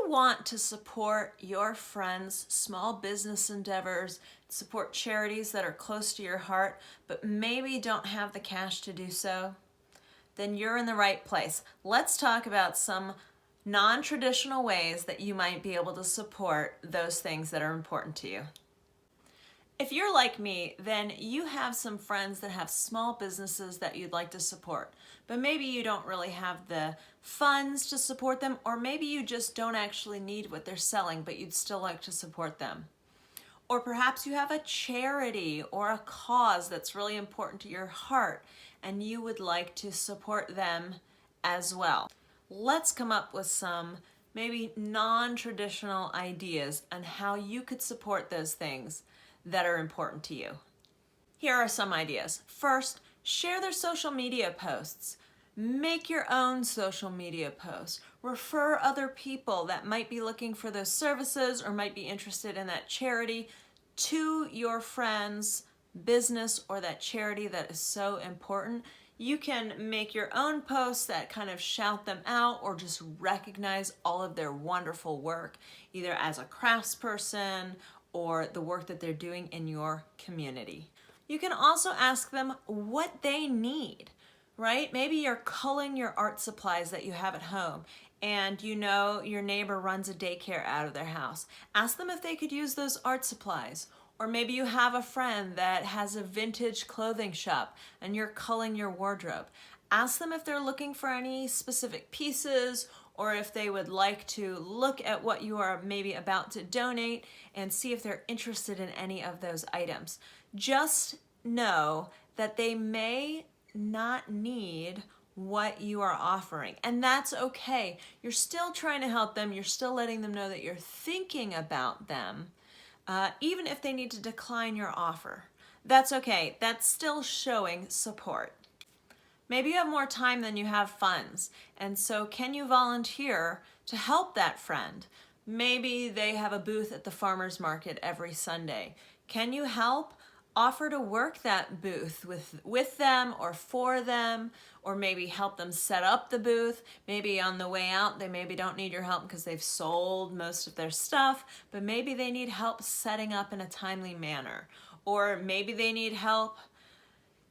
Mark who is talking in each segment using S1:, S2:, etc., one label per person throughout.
S1: want to support your friends' small business endeavors, support charities that are close to your heart, but maybe don't have the cash to do so, then you're in the right place. Let's talk about some non-traditional ways that you might be able to support those things that are important to you. If you're like me, then you have some friends that have small businesses that you'd like to support, but maybe you don't really have the funds to support them, or maybe you just don't actually need what they're selling, but you'd still like to support them. Or perhaps you have a charity or a cause that's really important to your heart, and you would like to support them as well. Let's come up with some maybe non-traditional ideas on how you could support those things that are important to you. Here are some ideas. First, share their social media posts. Make your own social media posts. Refer other people that might be looking for those services or might be interested in that charity to your friend's business or that charity that is so important. You can make your own posts that kind of shout them out or just recognize all of their wonderful work, either as a craftsperson or the work that they're doing in your community. You can also ask them what they need, right? Maybe you're culling your art supplies that you have at home and you know your neighbor runs a daycare out of their house. Ask them if they could use those art supplies. Or maybe you have a friend that has a vintage clothing shop and you're culling your wardrobe. Ask them if they're looking for any specific pieces or if they would like to look at what you are maybe about to donate and see if they're interested in any of those items. Just know that they may not need what you are offering, and that's okay. You're still trying to help them. You're still letting them know that you're thinking about them, even if they need to decline your offer. That's okay. That's still showing support. Maybe you have more time than you have funds, and so can you volunteer to help that friend? Maybe they have a booth at the farmer's market every Sunday. Can you help? Offer to work that booth with them or for them, or maybe help them set up the booth. Maybe on the way out, they maybe don't need your help because they've sold most of their stuff, but maybe they need help setting up in a timely manner. Or maybe they need help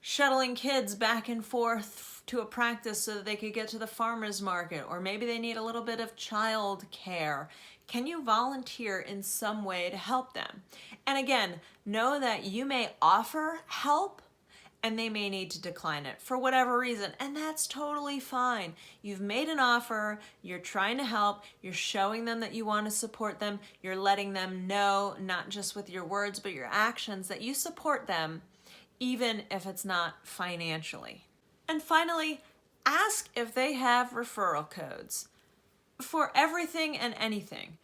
S1: shuttling kids back and forth to a practice so that they could get to the farmer's market, or maybe they need a little bit of child care. Can you volunteer in some way to help them? And again, know that you may offer help and they may need to decline it for whatever reason, and that's totally fine. You've made an offer, you're trying to help, you're showing them that you want to support them, you're letting them know, not just with your words, but your actions, that you support them, even if it's not financially. And finally, ask if they have referral codes for everything and anything.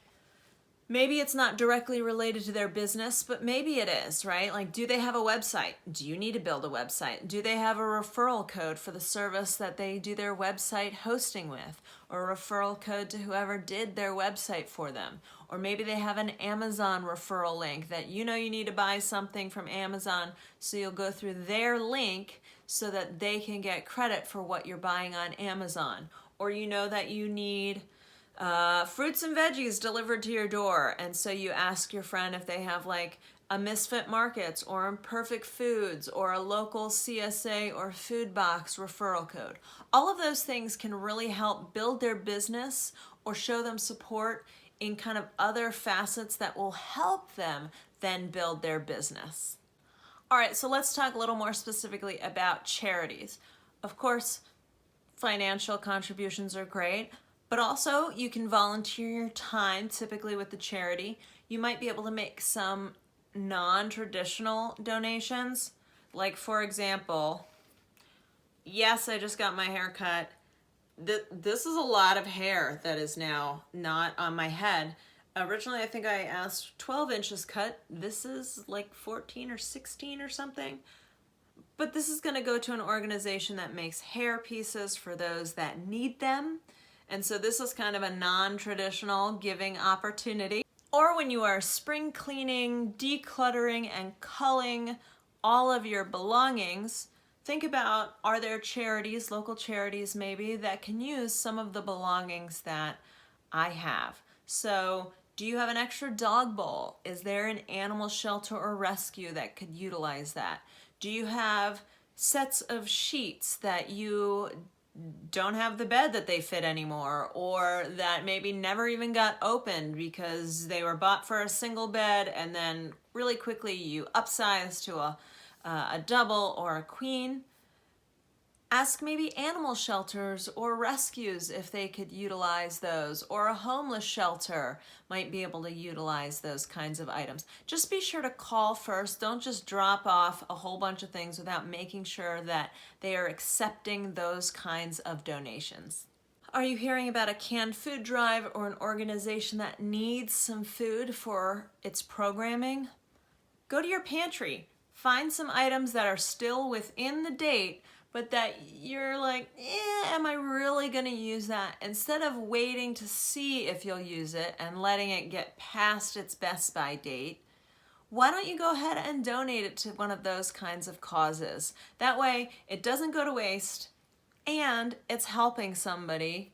S1: Maybe it's not directly related to their business, but maybe it is, right? Like, do they have a website? Do you need to build a website? Do they have a referral code for the service that they do their website hosting with? Or a referral code to whoever did their website for them? Or maybe they have an Amazon referral link that you know you need to buy something from Amazon, so you'll go through their link so that they can get credit for what you're buying on Amazon. Or you know that you need fruits and veggies delivered to your door, and so you ask your friend if they have like a Misfit Markets or Imperfect Foods or a local CSA or food box referral code. All of those things can really help build their business or show them support in kind of other facets that will help them then build their business. All right, so let's talk a little more specifically about charities. Of course, financial contributions are great, but also you can volunteer your time, typically with the charity. You might be able to make some non-traditional donations. Like, for example, yes, I just got my hair cut. This is a lot of hair that is now not on my head. Originally, I think I asked 12 inches cut. This is like 14 or 16 or something. But this is going to go to an organization that makes hair pieces for those that need them. And so this is kind of a non-traditional giving opportunity. Or when you are spring cleaning, decluttering, and culling all of your belongings, think about, are there charities, local charities maybe, that can use some of the belongings that I have? So do you have an extra dog bowl? Is there an animal shelter or rescue that could utilize that? Do you have sets of sheets that you don't have the bed that they fit anymore, or that maybe never even got opened because they were bought for a single bed and then really quickly you upsize to a double or a queen? Ask maybe animal shelters or rescues if they could utilize those, or a homeless shelter might be able to utilize those kinds of items. Just be sure to call first. Don't just drop off a whole bunch of things without making sure that they are accepting those kinds of donations. Are you hearing about a canned food drive or an organization that needs some food for its programming? Go to your pantry. Find some items that are still within the date, but that you're like, am I really gonna use that? Instead of waiting to see if you'll use it and letting it get past its best by date, why don't you go ahead and donate it to one of those kinds of causes? That way it doesn't go to waste and it's helping somebody.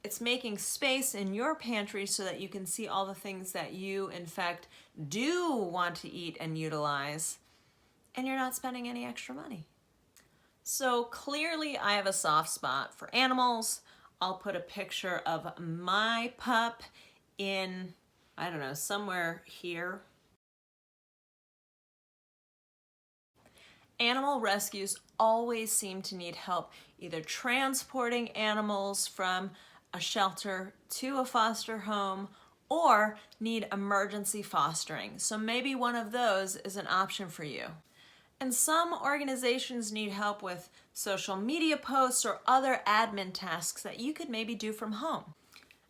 S1: It's making space in your pantry so that you can see all the things that you, in fact, do want to eat and utilize, and you're not spending any extra money. So clearly I have a soft spot for animals. I'll put a picture of my pup in, I don't know, somewhere here. Animal rescues always seem to need help either transporting animals from a shelter to a foster home or need emergency fostering. So maybe one of those is an option for you. And some organizations need help with social media posts or other admin tasks that you could maybe do from home.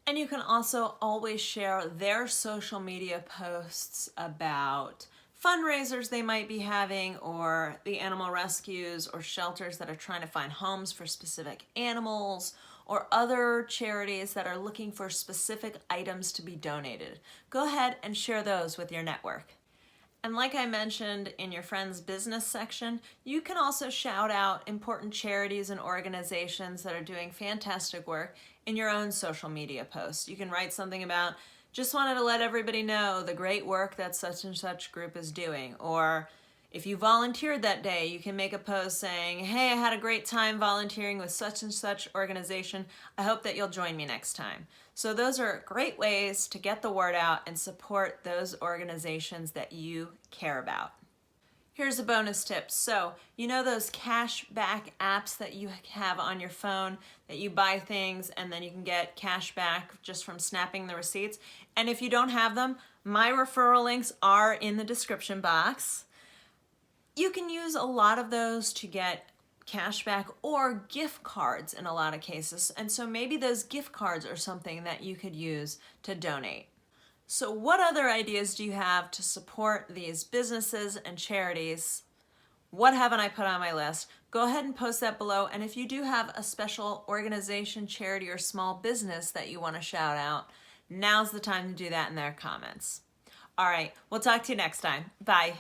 S1: And you can also always share their social media posts about fundraisers they might be having, or the animal rescues or shelters that are trying to find homes for specific animals, or other charities that are looking for specific items to be donated. Go ahead and share those with your network. And like I mentioned in your friend's business section, you can also shout out important charities and organizations that are doing fantastic work in your own social media posts. You can write something about, just wanted to let everybody know the great work that such and such group is doing. Or if you volunteered that day, you can make a post saying, hey, I had a great time volunteering with such and such organization. I hope that you'll join me next time. So those are great ways to get the word out and support those organizations that you care about. Here's a bonus tip. So, you know those cash back apps that you have on your phone that you buy things and then you can get cash back just from snapping the receipts? And if you don't have them, my referral links are in the description box. You can use a lot of those to get cash back or gift cards in a lot of cases. And so maybe those gift cards are something that you could use to donate. So what other ideas do you have to support these businesses and charities? What haven't I put on my list? Go ahead and post that below. And if you do have a special organization, charity, or small business that you want to shout out, now's the time to do that in their comments. All right, we'll talk to you next time. Bye.